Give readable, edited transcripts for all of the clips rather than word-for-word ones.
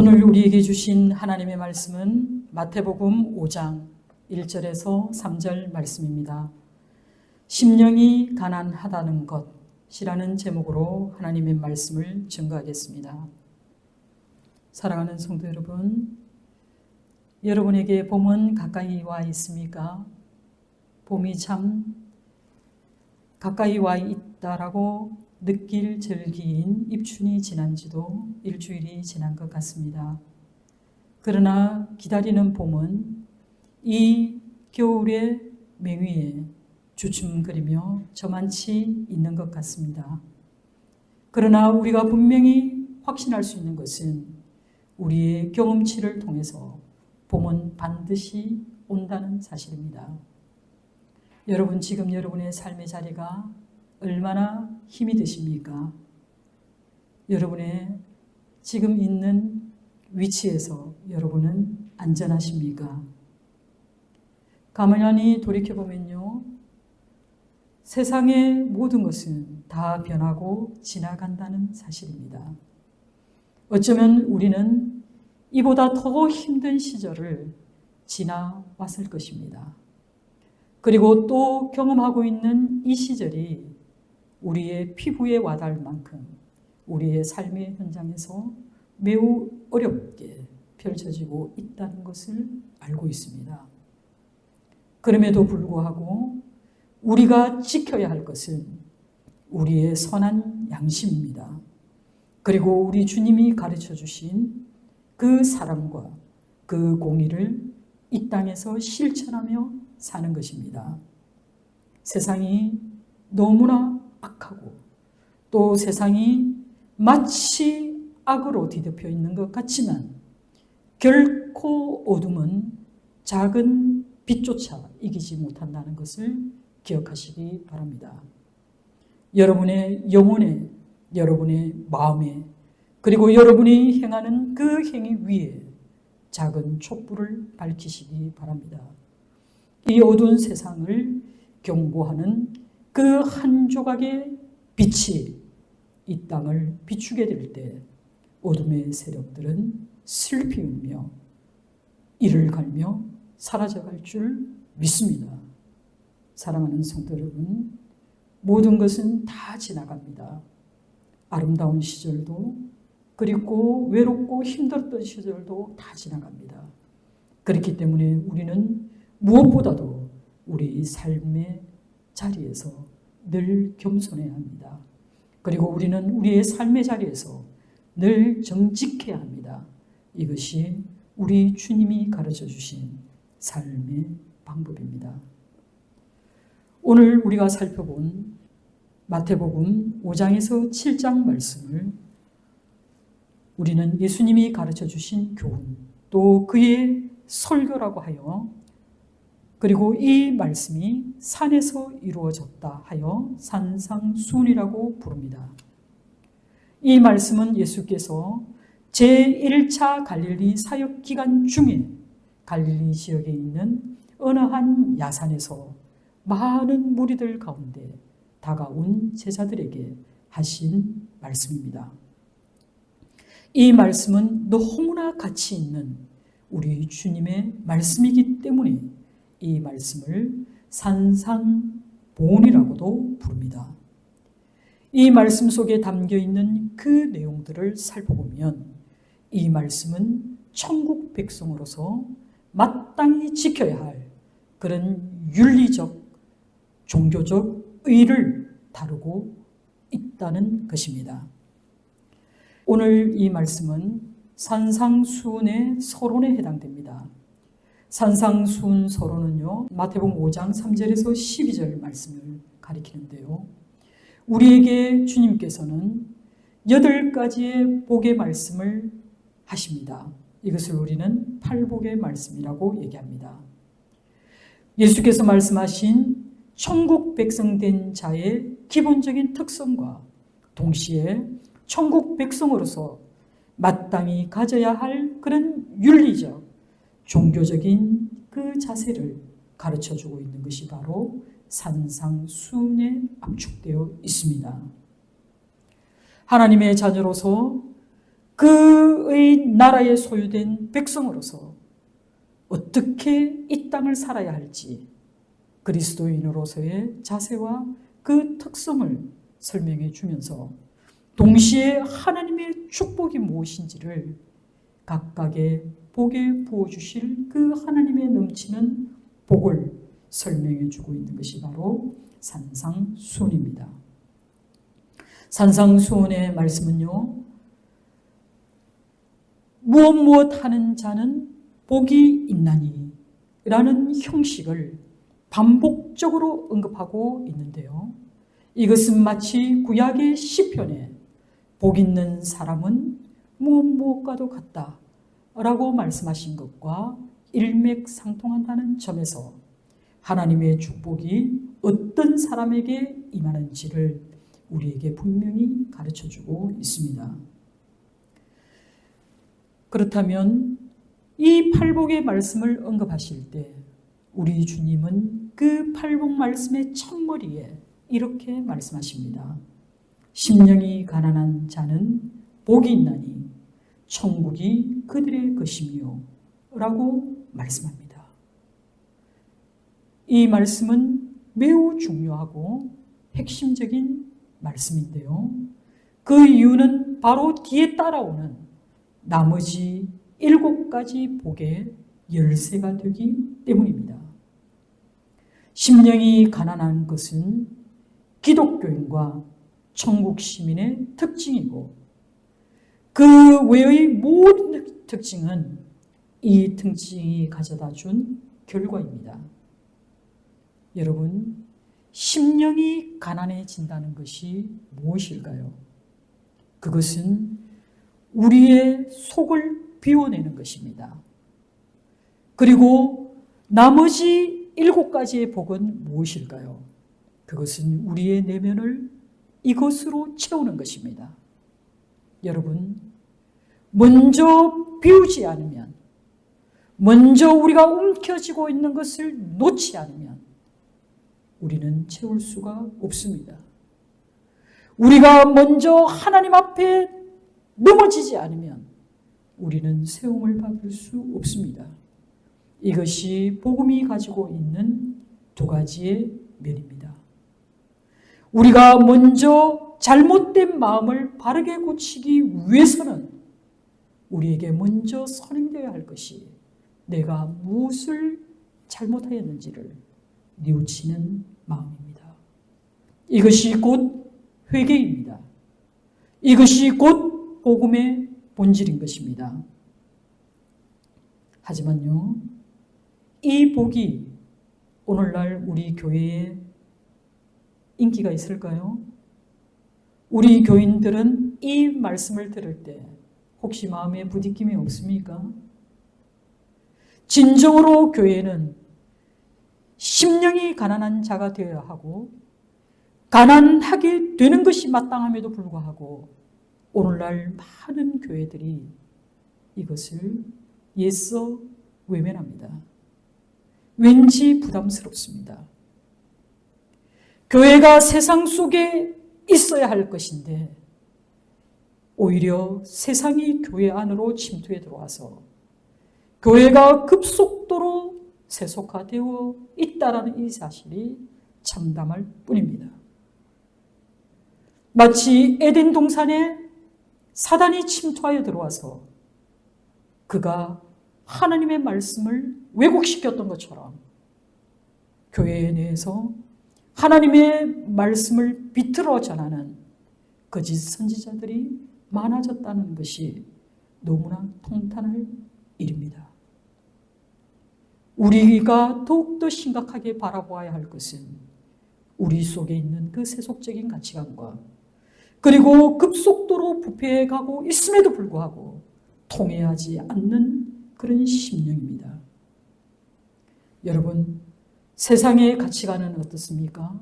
오늘 우리에게 주신 하나님의 말씀은 마태복음 5장 1절에서 3절 말씀입니다. 심령이 가난하다는 것이라는 제목으로 하나님의 말씀을 증거하겠습니다. 사랑하는 성도 여러분, 여러분에게 봄은 가까이 와 있습니까? 봄이 참 가까이 와 있다라고 느낄 절기인 입춘이 지난 지도 일주일이 지난 것 같습니다. 그러나 기다리는 봄은 이 겨울의 맹위에 주춤거리며 저만치 있는 것 같습니다. 그러나 우리가 분명히 확신할 수 있는 것은 우리의 경험치를 통해서 봄은 반드시 온다는 사실입니다. 여러분, 지금 여러분의 삶의 자리가 얼마나 힘이 드십니까? 여러분의 지금 있는 위치에서 여러분은 안전하십니까? 가만히 돌이켜보면요, 세상의 모든 것은 다 변하고 지나간다는 사실입니다. 어쩌면 우리는 이보다 더 힘든 시절을 지나왔을 것입니다. 그리고 또 경험하고 있는 이 시절이 우리의 피부에 와닿을 만큼 우리의 삶의 현장에서 매우 어렵게 펼쳐지고 있다는 것을 알고 있습니다. 그럼에도 불구하고 우리가 지켜야 할 것은 우리의 선한 양심입니다. 그리고 우리 주님이 가르쳐 주신 그 사랑과 그 공의를 이 땅에서 실천하며 사는 것입니다. 세상이 너무나 악하고 또 세상이 마치 악으로 뒤덮여 있는 것 같지만 결코 어둠은 작은 빛조차 이기지 못한다는 것을 기억하시기 바랍니다. 여러분의 영혼에, 여러분의 마음에, 그리고 여러분이 행하는 그 행위 위에 작은 촛불을 밝히시기 바랍니다. 이 어두운 세상을 경고하는 그 한 조각의 빛이 이 땅을 비추게 될 때 어둠의 세력들은 슬피 울며 이를 갈며 사라져갈 줄 믿습니다. 사랑하는 성도 여러분, 모든 것은 다 지나갑니다. 아름다운 시절도 그리고 외롭고 힘들었던 시절도 다 지나갑니다. 그렇기 때문에 우리는 무엇보다도 우리 삶의 자리에서 늘 겸손해야 합니다. 그리고 우리는 우리의 삶의 자리에서 늘 정직해야 합니다. 이것이 우리 주님이 가르쳐 주신 삶의 방법입니다. 오늘 우리가 살펴본 마태복음 5장에서 7장 말씀을 우리는 예수님이 가르쳐 주신 교훈, 또 그의 설교라고 하여, 그리고 이 말씀이 산에서 이루어졌다 하여 산상수훈이라고 부릅니다. 이 말씀은 예수께서 제1차 갈릴리 사역 기간 중에 갈릴리 지역에 있는 어느 한 야산에서 많은 무리들 가운데 다가온 제자들에게 하신 말씀입니다. 이 말씀은 너무나 가치 있는 우리 주님의 말씀이기 때문에 이 말씀을 산상보훈이라고도 부릅니다. 이 말씀 속에 담겨 있는 그 내용들을 살펴보면 이 말씀은 천국 백성으로서 마땅히 지켜야 할 그런 윤리적, 종교적 의를 다루고 있다는 것입니다. 오늘 이 말씀은 산상수훈의 서론에 해당됩니다. 산상수훈 서론은요, 마태복음 5장 3절에서 12절 말씀을 가리키는데요, 우리에게 주님께서는 8가지의 복의 말씀을 하십니다. 이것을 우리는 팔복의 말씀이라고 얘기합니다. 예수께서 말씀하신 천국 백성 된 자의 기본적인 특성과 동시에 천국 백성으로서 마땅히 가져야 할 그런 윤리적, 종교적인 그 자세를 가르쳐주고 있는 것이 바로 산상수훈에 압축되어 있습니다. 하나님의 자녀로서 그의 나라에 소유된 백성으로서 어떻게 이 땅을 살아야 할지 그리스도인으로서의 자세와 그 특성을 설명해 주면서 동시에 하나님의 축복이 무엇인지를 각각의 복에 부어주실 그 하나님의 넘치는 복을 설명해 주고 있는 것이 바로 산상수훈입니다. 산상수훈의 말씀은요, 무엇 하는 자는 복이 있나니 라는 형식을 반복적으로 언급하고 있는데요. 이것은 마치 구약의 시편에 복 있는 사람은 무엇과도 같다 라고 말씀하신 것과 일맥상통한다는 점에서 하나님의 축복이 어떤 사람에게 임하는지를 우리에게 분명히 가르쳐주고 있습니다. 그렇다면 이 팔복의 말씀을 언급하실 때 우리 주님은 그 팔복 말씀의 첫머리에 이렇게 말씀하십니다. 심령이 가난한 자는 복이 있나니 천국이 그들의 것이며 라고 말씀합니다. 이 말씀은 매우 중요하고 핵심적인 말씀인데요. 그 이유는 바로 뒤에 따라오는 나머지 7가지 복의 열쇠가 되기 때문입니다. 심령이 가난한 것은 기독교인과 천국 시민의 특징이고 그 외의 모든 특징은 이 특징이 가져다 준 결과입니다. 여러분, 심령이 가난해진다는 것이 무엇일까요? 그것은 우리의 속을 비워내는 것입니다. 그리고 나머지 7가지의 복은 무엇일까요? 그것은 우리의 내면을 이것으로 채우는 것입니다. 여러분, 먼저 비우지 않으면, 먼저 우리가 움켜쥐고 있는 것을 놓지 않으면 우리는 채울 수가 없습니다. 우리가 먼저 하나님 앞에 넘어지지 않으면 우리는 세움을 받을 수 없습니다. 이것이 복음이 가지고 있는 2가지의 면입니다. 우리가 먼저 잘못된 마음을 바르게 고치기 위해서는 우리에게 먼저 선행되어야 할 것이 내가 무엇을 잘못하였는지를 뉘우치는 마음입니다. 이것이 곧 회개입니다. 이것이 곧 복음의 본질인 것입니다. 하지만요, 이 복이 오늘날 우리 교회에 인기가 있을까요? 우리 교인들은 이 말씀을 들을 때 혹시 마음에 부딪힘이 없습니까? 진정으로 교회는 심령이 가난한 자가 되어야 하고 가난하게 되는 것이 마땅함에도 불구하고 오늘날 많은 교회들이 이것을 애써 외면합니다. 왠지 부담스럽습니다. 교회가 세상 속에 있어야 할 것인데 오히려 세상이 교회 안으로 침투해 들어와서 교회가 급속도로 세속화되어 있다는 이 사실이 참담할 뿐입니다. 마치 에덴 동산에 사단이 침투하여 들어와서 그가 하나님의 말씀을 왜곡시켰던 것처럼 교회 내에서 하나님의 말씀을 비틀어 전하는 거짓 선지자들이 많아졌다는 것이 너무나 통탄할 일입니다. 우리가 더욱더 심각하게 바라보아야 할 것은 우리 속에 있는 그 세속적인 가치관과 그리고 급속도로 부패해가고 있음에도 불구하고 통해하지 않는 그런 심령입니다. 여러분, 세상의 가치관은 어떻습니까?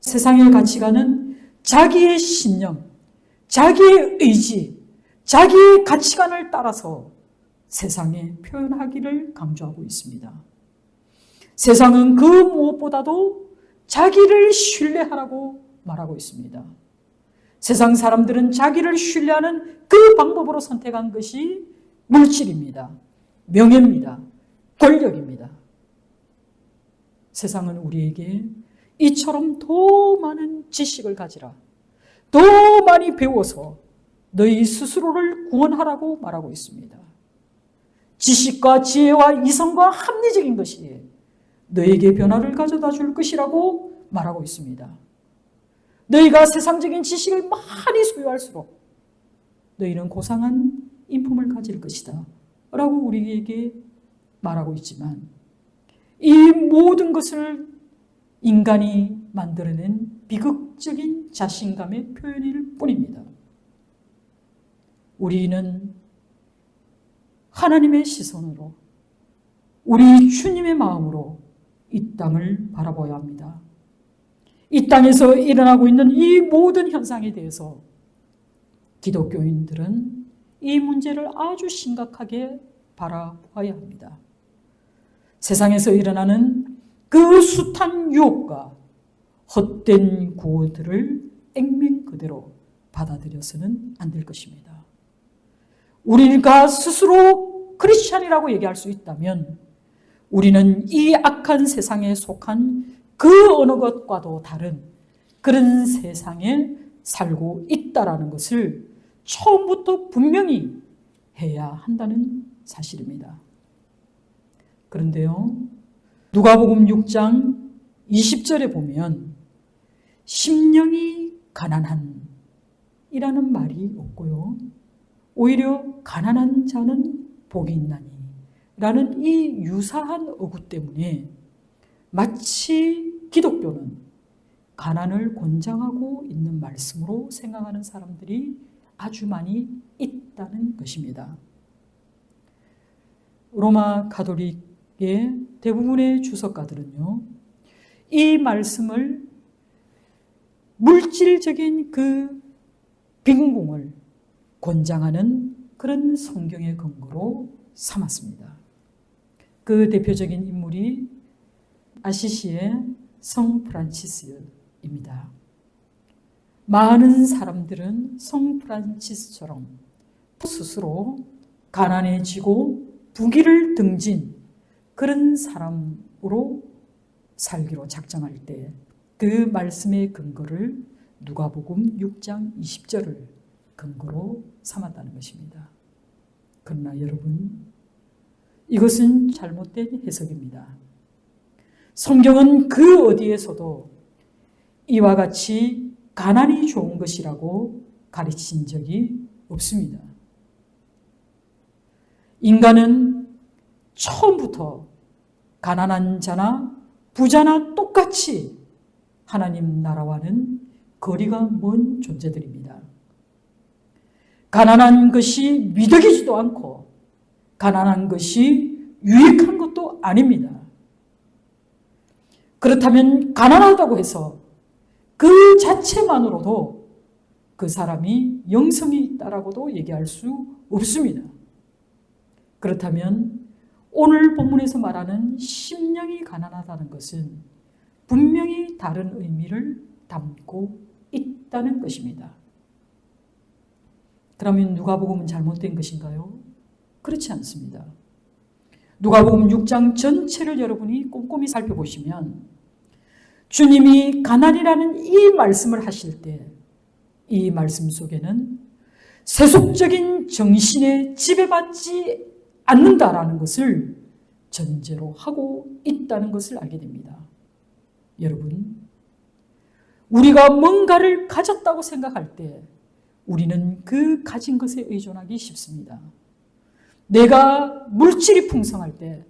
세상의 가치관은 자기의 신념, 자기의 의지, 자기의 가치관을 따라서 세상에 표현하기를 강조하고 있습니다. 세상은 그 무엇보다도 자기를 신뢰하라고 말하고 있습니다. 세상 사람들은 자기를 신뢰하는 그 방법으로 선택한 것이 물질입니다. 명예입니다. 권력입니다. 세상은 우리에게 이처럼 더 많은 지식을 가지라, 더 많이 배워서 너희 스스로를 구원하라고 말하고 있습니다. 지식과 지혜와 이성과 합리적인 것이 너에게 변화를 가져다 줄 것이라고 말하고 있습니다. 너희가 세상적인 지식을 많이 소유할수록 너희는 고상한 인품을 가질 것이다 라고 우리에게 말하고 있지만, 이 모든 것을 인간이 만들어낸 비극적인 자신감의 표현일 뿐입니다. 우리는 하나님의 시선으로, 우리 주님의 마음으로 이 땅을 바라봐야 합니다. 이 땅에서 일어나고 있는 이 모든 현상에 대해서 기독교인들은 이 문제를 아주 심각하게 바라봐야 합니다. 세상에서 일어나는 그 숱한 유혹과 헛된 구호들을 액면 그대로 받아들여서는 안 될 것입니다. 우리가 스스로 크리스찬이라고 얘기할 수 있다면 우리는 이 악한 세상에 속한 그 어느 것과도 다른 그런 세상에 살고 있다라는 것을 처음부터 분명히 해야 한다는 사실입니다. 그런데요, 누가복음 6장 20절에 보면 심령이 가난한 이라는 말이 없고요, 오히려 가난한 자는 복이 있나니 라는 이 유사한 어구 때문에 마치 기독교는 가난을 권장하고 있는 말씀으로 생각하는 사람들이 아주 많이 있다는 것입니다. 로마 가톨릭의 대부분의 주석가들은요, 이 말씀을 물질적인 그 빈궁을 권장하는 그런 성경의 근거로 삼았습니다. 그 대표적인 인물이 아시시의 성 프란치스입니다. 많은 사람들은 성 프란치스처럼 스스로 가난해지고 부귀를 등진 그런 사람으로 살기로 작정할 때 그 말씀의 근거를 누가복음 6장 20절을 근거로 삼았다는 것입니다. 그러나 여러분, 이것은 잘못된 해석입니다. 성경은 그 어디에서도 이와 같이 가난이 좋은 것이라고 가르친 적이 없습니다. 인간은 처음부터 가난한 자나 부자나 똑같이 하나님 나라와는 거리가 먼 존재들입니다. 가난한 것이 미덕이지도 않고 가난한 것이 유익한 것도 아닙니다. 그렇다면 가난하다고 해서 그 자체만으로도 그 사람이 영성이 있다라고도 얘기할 수 없습니다. 그렇다면 오늘 본문에서 말하는 심령이 가난하다는 것은 분명히 다른 의미를 담고 있다는 것입니다. 그러면 누가복음은 잘못된 것인가요? 그렇지 않습니다. 누가복음 6장 전체를 여러분이 꼼꼼히 살펴보시면 주님이 가난이라는 이 말씀을 하실 때 이 말씀 속에는 세속적인 정신에 지배받지 않는다라는 것을 전제로 하고 있다는 것을 알게 됩니다. 여러분, 우리가 뭔가를 가졌다고 생각할 때 우리는 그 가진 것에 의존하기 쉽습니다. 내가 물질이 풍성할 때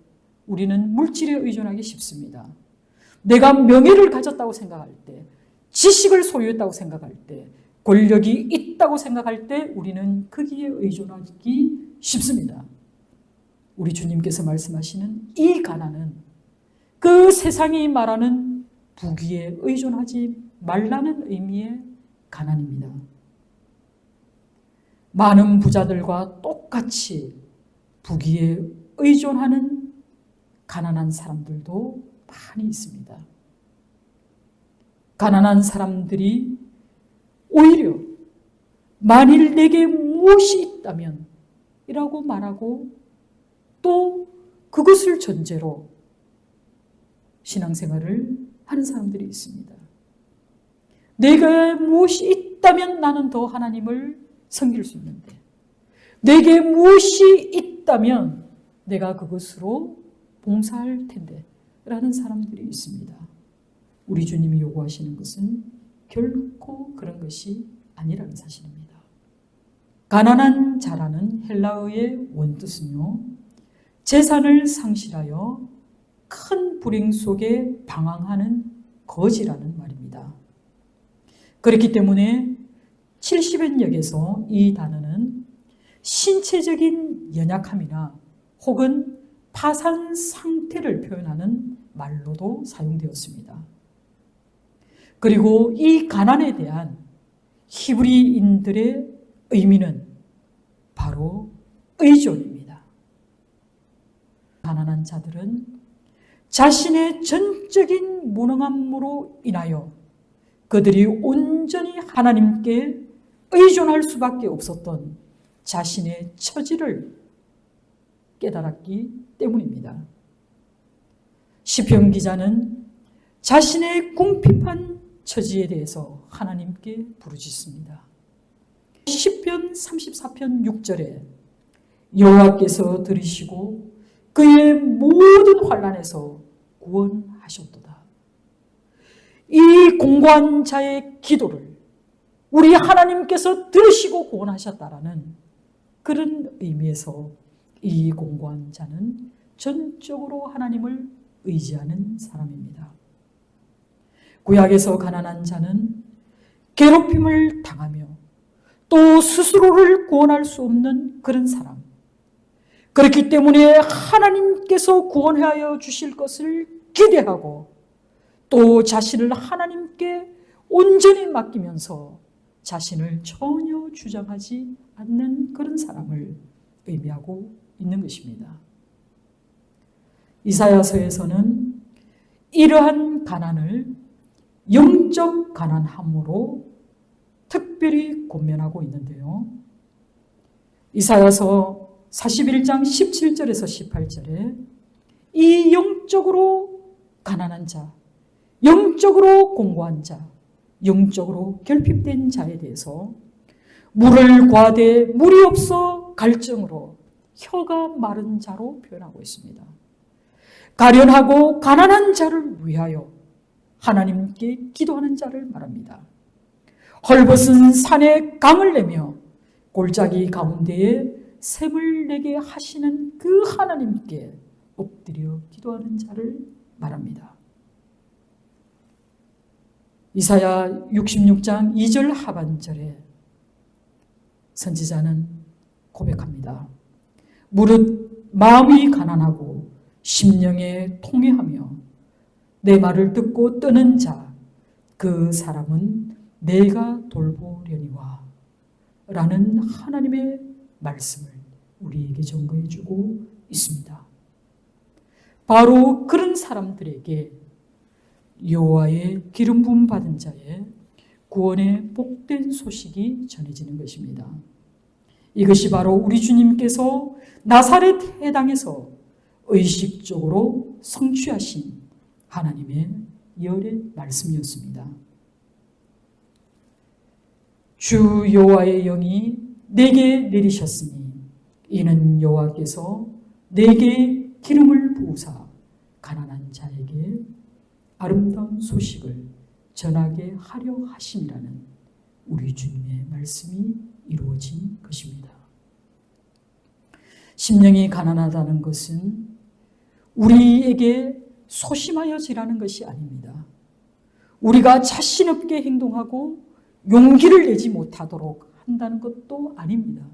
우리는 물질에 의존하기 쉽습니다. 내가 명예를 가졌다고 생각할 때, 지식을 소유했다고 생각할 때, 권력이 있다고 생각할 때 우리는 거기에 의존하기 쉽습니다. 우리 주님께서 말씀하시는 이 가난은 그 세상이 말하는 부귀에 의존하지 말라는 의미의 가난입니다. 많은 부자들과 똑같이 부귀에 의존하는 가난한 사람들도 많이 있습니다. 가난한 사람들이 오히려 만일 내게 무엇이 있다면 이라고 말하고 또 그것을 전제로 신앙생활을 하는 사람들이 있습니다. 내게 무엇이 있다면 나는 더 하나님을 섬길 수 있는데, 내게 무엇이 있다면 내가 그것으로 봉사할 텐데 라는 사람들이 있습니다. 우리 주님이 요구하시는 것은 결코 그런 것이 아니라는 사실입니다. 가난한 자라는 헬라어의 원뜻은요, 재산을 상실하여 큰 불행 속에 방황하는 거지라는 말입니다. 그렇기 때문에 70연역에서 이 단어는 신체적인 연약함이나 혹은 파산 상태를 표현하는 말로도 사용되었습니다. 그리고 이 가난에 대한 히브리인들의 의미는 바로 의존입니다. 가난한 자들은 자신의 전적인 무능함으로 인하여 그들이 온전히 하나님께 의존할 수밖에 없었던 자신의 처지를 깨달았기 때문입니다. 시편 기자는 자신의 궁핍한 처지에 대해서 하나님께 부르짖습니다. 시편 34편 6절에 여호와께서 들으시고 그의 모든 환난에서 구원하셨도다. 이 공고한 자의 기도를 우리 하나님께서 들으시고 구원하셨다라는 그런 의미에서 이 공고한 자는 전적으로 하나님을 의지하는 사람입니다. 구약에서 가난한 자는 괴롭힘을 당하며 또 스스로를 구원할 수 없는 그런 사람, 그렇기 때문에 하나님께서 구원하여 주실 것을 기대하고 또 자신을 하나님께 온전히 맡기면서 자신을 전혀 주장하지 않는 그런 사람을 의미하고 있는 것입니다. 이사야서에서는 이러한 가난을 영적 가난함으로 특별히 권면하고 있는데요. 이사야서 41장 17절에서 18절에 이 영적으로 가난한 자, 영적으로 공고한 자, 영적으로 결핍된 자에 대해서 물을 구하되 물이 없어 갈증으로 혀가 마른 자로 표현하고 있습니다. 가련하고 가난한 자를 위하여 하나님께 기도하는 자를 말합니다. 헐벗은 산에 강을 내며 골짜기 가운데에 샘을 내게 하시는 그 하나님께 엎드려 기도하는 자를 말합니다. 이사야 66장 2절 하반절에 선지자는 고백합니다. 무릇 마음이 가난하고 심령에 통회하며 내 말을 듣고 뜨는 자, 그 사람은 내가 돌보려니와 라는 하나님의 말씀을 우리에게 전거해 주고 있습니다. 바로 그런 사람들에게 여호와의 기름 부음 받은 자의 구원의 복된 소식이 전해지는 것입니다. 이것이 바로 우리 주님께서 나사렛 해당에서 의식적으로 성취하신 하나님의 열의 말씀이었습니다. 주 여호와의 영이 내게 내리셨으니 이는 여호와께서 내게 기름을 부으사 가난한 자에게 아름다운 소식을 전하게 하려 하심이라는 우리 주님의 말씀이 이루어진 것입니다. 심령이 가난하다는 것은 우리에게 소심하여 지라는 것이 아닙니다. 우리가 자신 없게 행동하고 용기를 내지 못하도록 한다는 것도 아닙니다.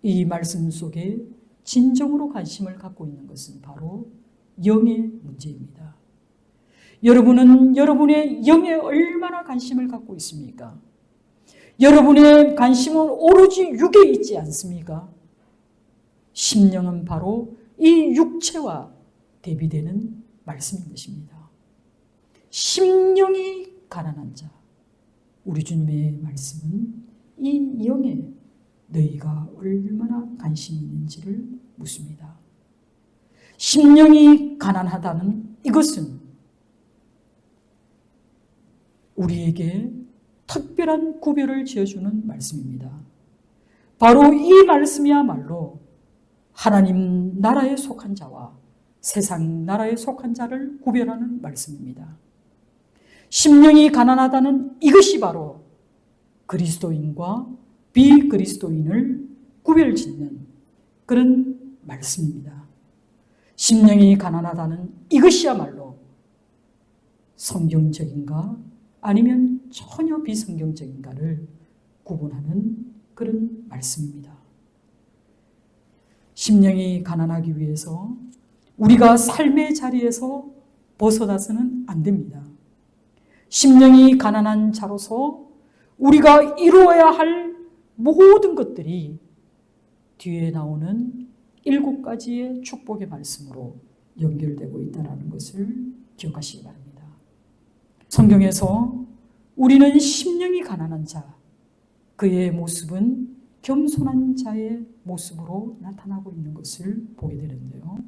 이 말씀 속에 진정으로 관심을 갖고 있는 것은 바로 영의 문제입니다. 여러분은 여러분의 영에 얼마나 관심을 갖고 있습니까? 여러분의 관심은 오로지 육에 있지 않습니까? 심령은 바로 이 육체와 대비되는 말씀인 것입니다. 심령이 가난한 자, 우리 주님의 말씀은 이 영에 너희가 얼마나 관심이 있는지를 묻습니다. 심령이 가난하다는 이것은 우리에게 특별한 구별을 지어주는 말씀입니다. 바로 이 말씀이야말로 하나님 나라에 속한 자와 세상 나라에 속한 자를 구별하는 말씀입니다. 심령이 가난하다는 이것이 바로 그리스도인과 비그리스도인을 구별짓는 그런 말씀입니다. 심령이 가난하다는 이것이야말로 성경적인가 아니면 전혀 비성경적인가를 구분하는 그런 말씀입니다. 심령이 가난하기 위해서 우리가 삶의 자리에서 벗어나서는 안 됩니다. 심령이 가난한 자로서 우리가 이루어야 할 모든 것들이 뒤에 나오는 7가지의 축복의 말씀으로 연결되고 있다는 것을 기억하시기 바랍니다. 성경에서 우리는 심령이 가난한 자, 그의 모습은 겸손한 자의 모습으로 나타나고 있는 것을 보게 되는데요.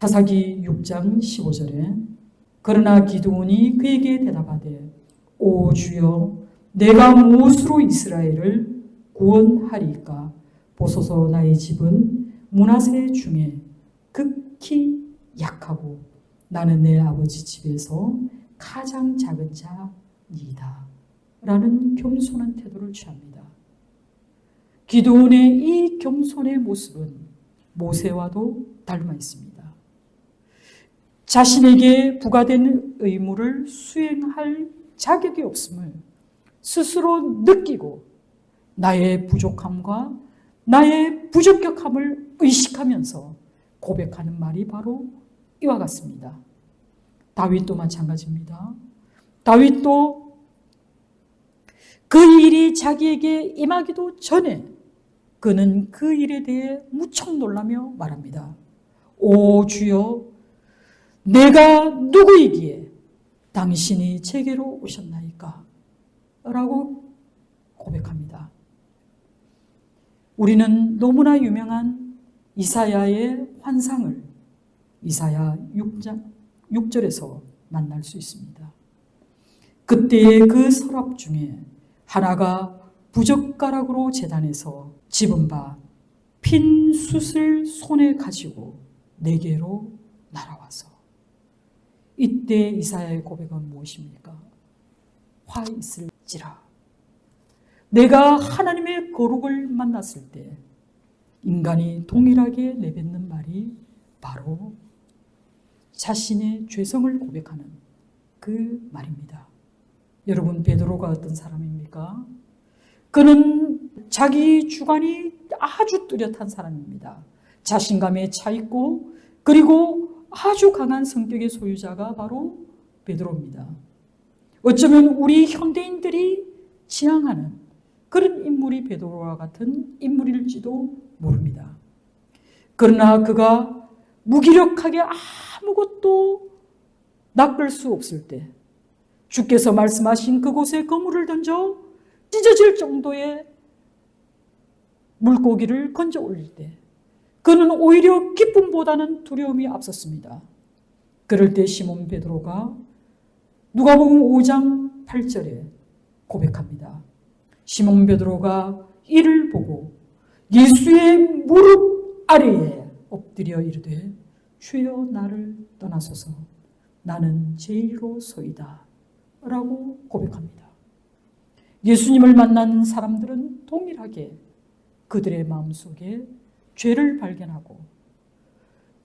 사사기 6장 15절에 그러나 기드온이 그에게 대답하되 오 주여 내가 무엇으로 이스라엘을 구원하리까? 보소서 나의 집은 므낫세 중에 극히 약하고 나는 내 아버지 집에서 가장 작은 자니이다 라는 겸손한 태도를 취합니다. 기드온의 이 겸손의 모습은 모세와도 닮아 있습니다. 자신에게 부과된 의무를 수행할 자격이 없음을 스스로 느끼고 나의 부족함과 나의 부적격함을 의식하면서 고백하는 말이 바로 이와 같습니다. 다윗도 마찬가지입니다. 다윗도 그 일이 자기에게 임하기도 전에 그는 그 일에 대해 무척 놀라며 말합니다. 오 주여 내가 누구이기에 당신이 제게로 오셨나이까? 라고 고백합니다. 우리는 너무나 유명한 이사야의 환상을 이사야 6절에서 만날 수 있습니다. 그때의 그 서랍 중에 하나가 부젓가락으로 제단에서 집은 바 핀 숯을 손에 가지고 내게로 날아와서 이때 이사야의 고백은 무엇입니까? 화 있을지라. 내가 하나님의 거룩을 만났을 때 인간이 동일하게 내뱉는 말이 바로 자신의 죄성을 고백하는 그 말입니다. 여러분 베드로가 어떤 사람입니까? 그는 자기 주관이 아주 뚜렷한 사람입니다. 자신감에 차 있고 그리고 아주 강한 성격의 소유자가 바로 베드로입니다. 어쩌면 우리 현대인들이 지향하는 그런 인물이 베드로와 같은 인물일지도 모릅니다. 그러나 그가 무기력하게 아무것도 낚을 수 없을 때 주께서 말씀하신 그곳에 그물을 던져 찢어질 정도의 물고기를 건져 올릴 때 그는 오히려 기쁨보다는 두려움이 앞섰습니다. 그럴 때 시몬 베드로가 누가복음 5장 8절에 고백합니다. 시몬 베드로가 이를 보고 예수의 무릎 아래에 엎드려 이르되 주여 나를 떠나소서 나는 죄인으로소이다 라고 고백합니다. 예수님을 만난 사람들은 동일하게 그들의 마음속에 죄를 발견하고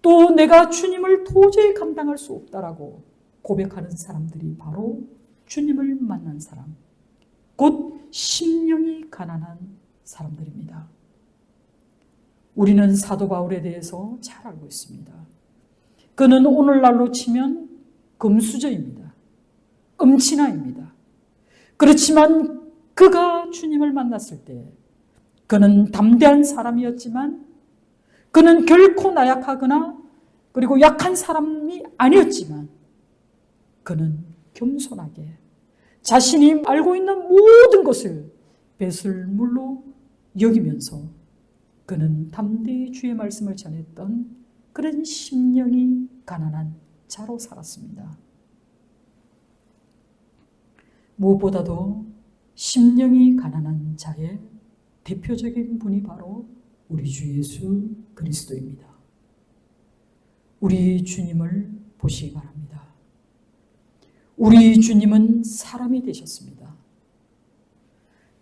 또 내가 주님을 도저히 감당할 수 없다라고 고백하는 사람들이 바로 주님을 만난 사람, 곧 심령이 가난한 사람들입니다. 우리는 사도 바울에 대해서 잘 알고 있습니다. 그는 오늘날로 치면 금수저입니다. 음치나입니다. 그렇지만 그가 주님을 만났을 때 그는 담대한 사람이었지만 그는 결코 나약하거나 그리고 약한 사람이 아니었지만 그는 겸손하게 자신이 알고 있는 모든 것을 배설물로 여기면서 그는 담대히 주의 말씀을 전했던 그런 심령이 가난한 자로 살았습니다. 무엇보다도 심령이 가난한 자의 대표적인 분이 바로 우리 주 예수 그리스도입니다. 우리 주님을 보시기 바랍니다. 우리 주님은 사람이 되셨습니다.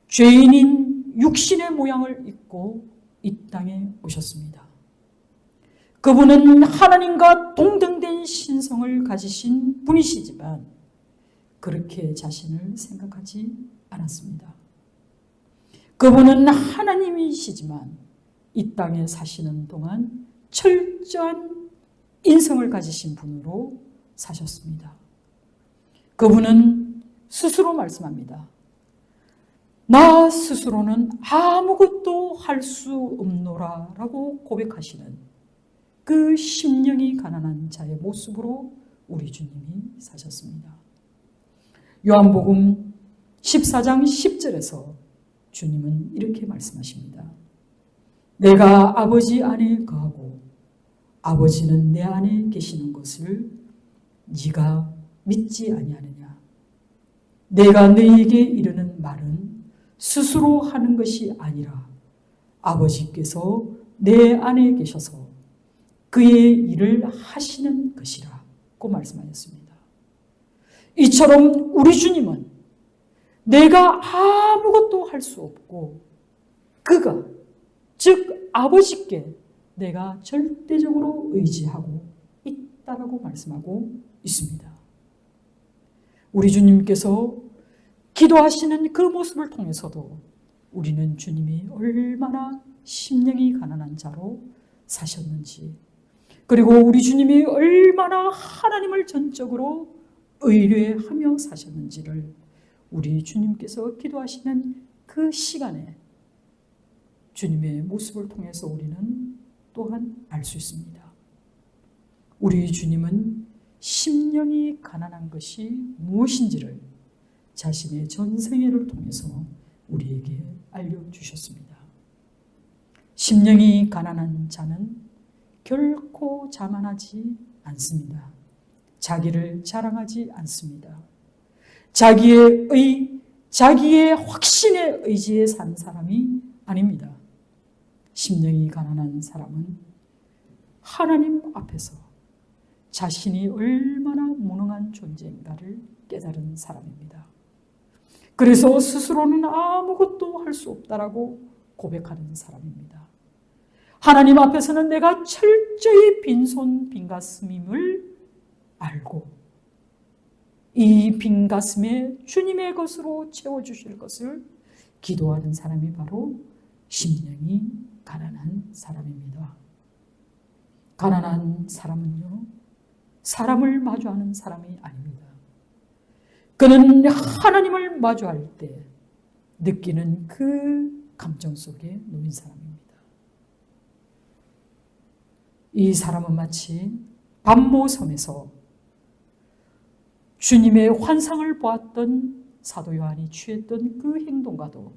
죄인인 육신의 모양을 입고 이 땅에 오셨습니다. 그분은 하나님과 동등된 신성을 가지신 분이시지만 그렇게 자신을 생각하지 않았습니다. 그분은 하나님이시지만 이 땅에 사시는 동안 철저한 인성을 가지신 분으로 사셨습니다. 그분은 스스로 말씀합니다. 나 스스로는 아무것도 할 수 없노라 라고 고백하시는 그 심령이 가난한 자의 모습으로 우리 주님이 사셨습니다. 요한복음 14장 10절에서 주님은 이렇게 말씀하십니다. 내가 아버지 안에 거하고 아버지는 내 안에 계시는 것을 네가 믿지 아니하느냐. 내가 너희에게 이르는 말은 스스로 하는 것이 아니라 아버지께서 내 안에 계셔서 그의 일을 하시는 것이라고 말씀하셨습니다. 이처럼 우리 주님은 내가 아무것도 할 수 없고 그가 즉 아버지께 내가 절대적으로 의지하고 있다라고 말씀하고 있습니다. 우리 주님께서 기도하시는 그 모습을 통해서도 우리는 주님이 얼마나 심령이 가난한 자로 사셨는지, 그리고 우리 주님이 얼마나 하나님을 전적으로 의뢰하며 사셨는지를 우리 주님께서 기도하시는 그 시간에 주님의 모습을 통해서 우리는 또한 알 수 있습니다. 우리 주님은 심령이 가난한 것이 무엇인지를 자신의 전생애를 통해서 우리에게 알려주셨습니다. 심령이 가난한 자는 결코 자만하지 않습니다. 자기를 자랑하지 않습니다. 자기의 확신에 의지해 산 사람이 아닙니다. 심령이 가난한 사람은 하나님 앞에서 자신이 얼마나 무능한 존재인가를 깨달은 사람입니다. 그래서 스스로는 아무것도 할 수 없다라고 고백하는 사람입니다. 하나님 앞에서는 내가 철저히 빈손 빈가슴임을 알고 이 빈가슴에 주님의 것으로 채워주실 것을 기도하는 사람이 바로 심령이 가난한 사람입니다. 가난한 사람은요, 사람을 마주하는 사람이 아닙니다. 그는 하나님을 마주할 때 느끼는 그 감정 속에 놓인 사람입니다. 이 사람은 마치 반모섬에서 주님의 환상을 보았던 사도 요한이 취했던 그 행동과도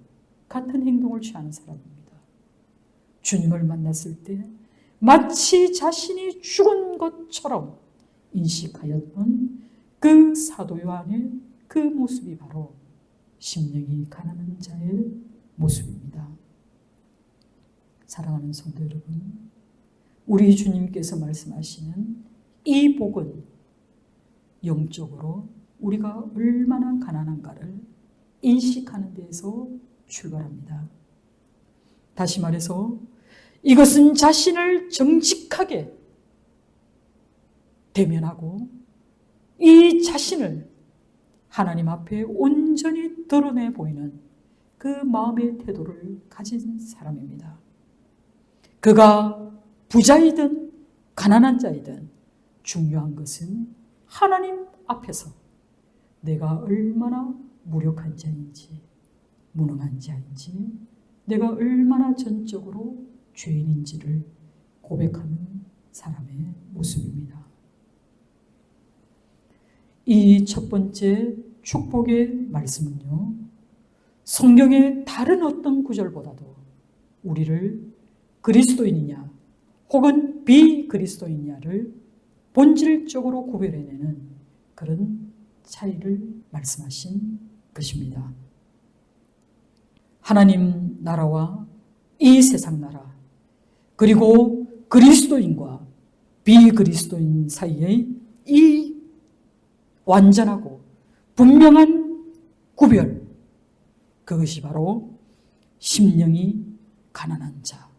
같은 행동을 취하는 사람입니다. 주님을 만났을 때 마치 자신이 죽은 것처럼 인식하였던 그 사도 요한의 그 모습이 바로 심령이 가난한 자의 모습입니다. 사랑하는 성도 여러분, 우리 주님께서 말씀하시는 이 복은 영적으로 우리가 얼마나 가난한가를 인식하는 데에서 출발합니다. 다시 말해서 이것은 자신을 정직하게 대면하고 이 자신을 하나님 앞에 온전히 드러내 보이는 그 마음의 태도를 가진 사람입니다. 그가 부자이든 가난한 자이든 중요한 것은 하나님 앞에서 내가 얼마나 무력한 자인지, 무능한 자인지, 내가 얼마나 전적으로 죄인인지를 고백하는 사람의 모습입니다. 이 첫 번째 축복의 말씀은요, 성경의 다른 어떤 구절보다도 우리를 그리스도인이냐 혹은 비그리스도인이냐를 본질적으로 구별해내는 그런 차이를 말씀하신 것입니다. 하나님 나라와 이 세상 나라, 그리고 그리스도인과 비그리스도인 사이의 이 완전하고 분명한 구별, 그것이 바로 심령이 가난한 자,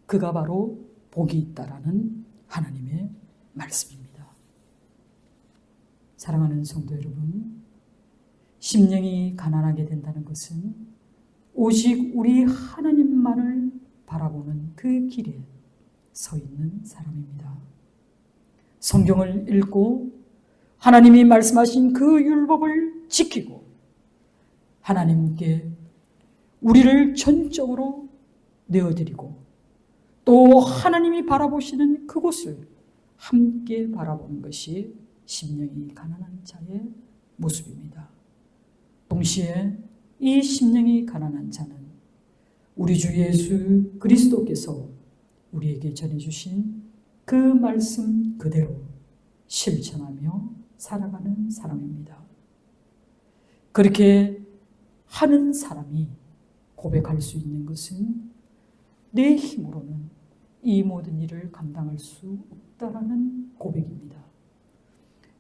그가 바로 복이 있다라는 하나님의 말씀입니다. 사랑하는 성도 여러분, 심령이 가난하게 된다는 것은 오직 우리 하나님만을 바라보는 그 길에 서 있는 사람입니다. 성경을 읽고 하나님이 말씀하신 그 율법을 지키고 하나님께 우리를 전적으로 내어드리고 또 하나님이 바라보시는 그곳을 함께 바라보는 것이 심령이 가난한 자의 모습입니다. 동시에 이 심령이 가난한 자는 우리 주 예수 그리스도께서 우리에게 전해주신 그 말씀 그대로 실천하며 살아가는 사람입니다. 그렇게 하는 사람이 고백할 수 있는 것은 내 힘으로는 이 모든 일을 감당할 수 없다라는 고백입니다.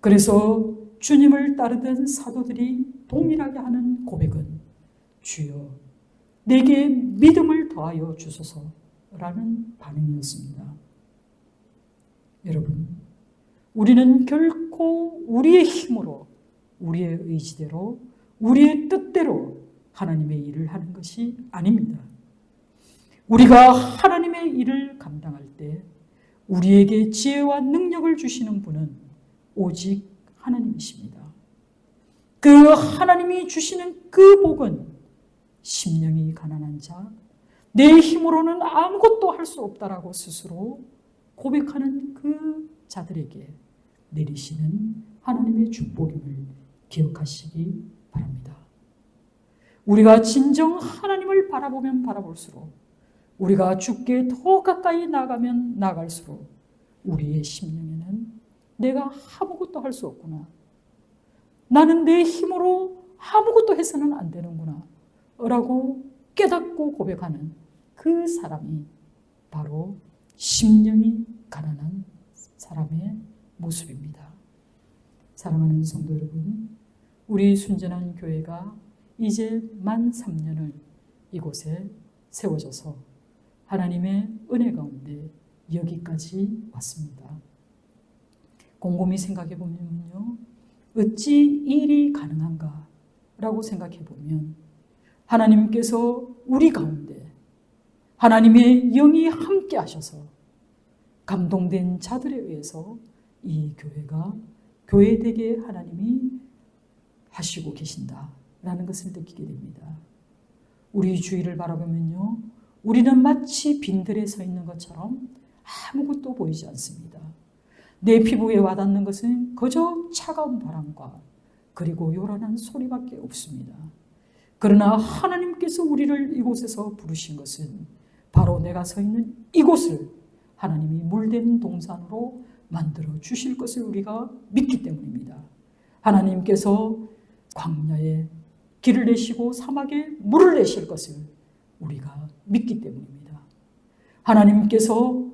그래서 주님을 따르던 사도들이 동일하게 하는 고백은 주여 내게 믿음을 더하여 주소서라는 반응이었습니다. 여러분, 우리는 결코 우리의 힘으로, 우리의 의지대로, 우리의 뜻대로 하나님의 일을 하는 것이 아닙니다. 우리가 하나님의 일을 감당할 때 우리에게 지혜와 능력을 주시는 분은 오직 하나님이십니다. 그 하나님이 주시는 그 복은 심령이 가난한 자, 내 힘으로는 아무것도 할 수 없다라고 스스로 고백하는 그 자들에게 내리시는 하나님의 축복임을 기억하시기 바랍니다. 우리가 진정 하나님을 바라보면 바라볼수록, 우리가 주께 더 가까이 나가면 나갈수록 우리의 심령에는 내가 아무것도 할 수 없구나, 나는 내 힘으로 아무것도 해서는 안 되는구나 라고 깨닫고 고백하는 그 사람이 바로 심령이 가난한 사람의 모습입니다. 사랑하는 성도 여러분, 우리 순전한 교회가 이제 만 3년을 이곳에 세워져서 하나님의 은혜 가운데 여기까지 왔습니다. 곰곰이 생각해 보면요, 어찌 이 일이 가능한가 라고 생각해 보면 하나님께서 우리 가운데 하나님의 영이 함께 하셔서 감동된 자들에 의해서 이 교회가 교회되게 하나님이 하시고 계신다라는 것을 느끼게 됩니다. 우리 주위를 바라보면요, 우리는 마치 빈들에 서 있는 것처럼 아무것도 보이지 않습니다. 내 피부에 와닿는 것은 그저 차가운 바람과 그리고 요란한 소리밖에 없습니다. 그러나 하나님께서 우리를 이곳에서 부르신 것은 바로 내가 서 있는 이곳을 하나님이 물된 동산으로 만들어 주실 것을 우리가 믿기 때문입니다. 하나님께서 광야에 길을 내시고 사막에 물을 내실 것을 우리가 믿기 때문입니다. 하나님께서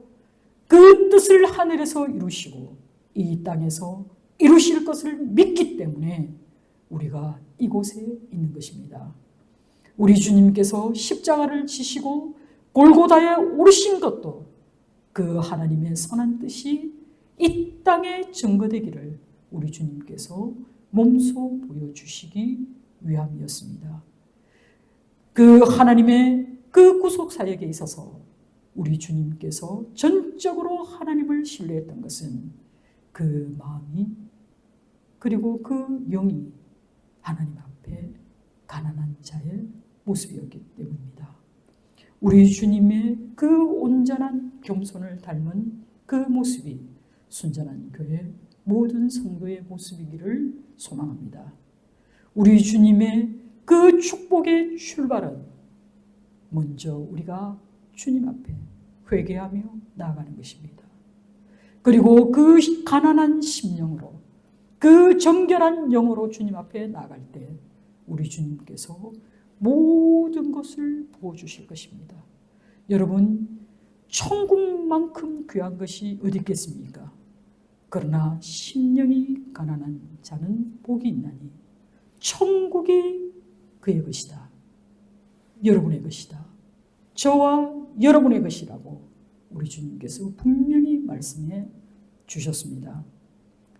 그 뜻을 하늘에서 이루시고 이 땅에서 이루실 것을 믿기 때문에 우리가 이곳에 있는 것입니다. 우리 주님께서 십자가를 지시고 골고다에 오르신 것도 그 하나님의 선한 뜻이 이 땅에 증거되기를 우리 주님께서 몸소 보여주시기 위함이었습니다. 그 하나님의 그 구속사역에 있어서 우리 주님께서 전적으로 하나님을 신뢰했던 것은 그 마음이 그리고 그 영이 하나님 앞에 가난한 자의 모습이었기 때문입니다. 우리 주님의 그 온전한 겸손을 닮은 그 모습이 순전한 교회 모든 성도의 모습이기를 소망합니다. 우리 주님의 그 축복의 출발은 먼저 우리가 주님 앞에 회개하며 나아가는 것입니다. 그리고 그 가난한 심령으로, 그 정결한 영으로 주님 앞에 나아갈 때 우리 주님께서 모든 것을 부어주실 것입니다. 여러분, 천국만큼 귀한 것이 어디 있겠습니까? 그러나 심령이 가난한 자는 복이 있나니 천국이 그의 것이다. 여러분의 것이다. 저와 여러분의 것이라고 우리 주님께서 분명히 말씀해 주셨습니다.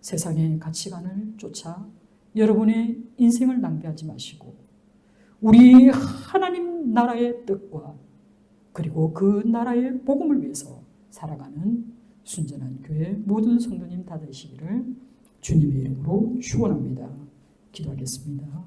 세상의 가치관을 쫓아 여러분의 인생을 낭비하지 마시고 우리 하나님 나라의 뜻과 그리고 그 나라의 복음을 위해서 살아가는 순전한 교회 모든 성도님 다 되시기를 주님의 이름으로 축원합니다. 기도하겠습니다.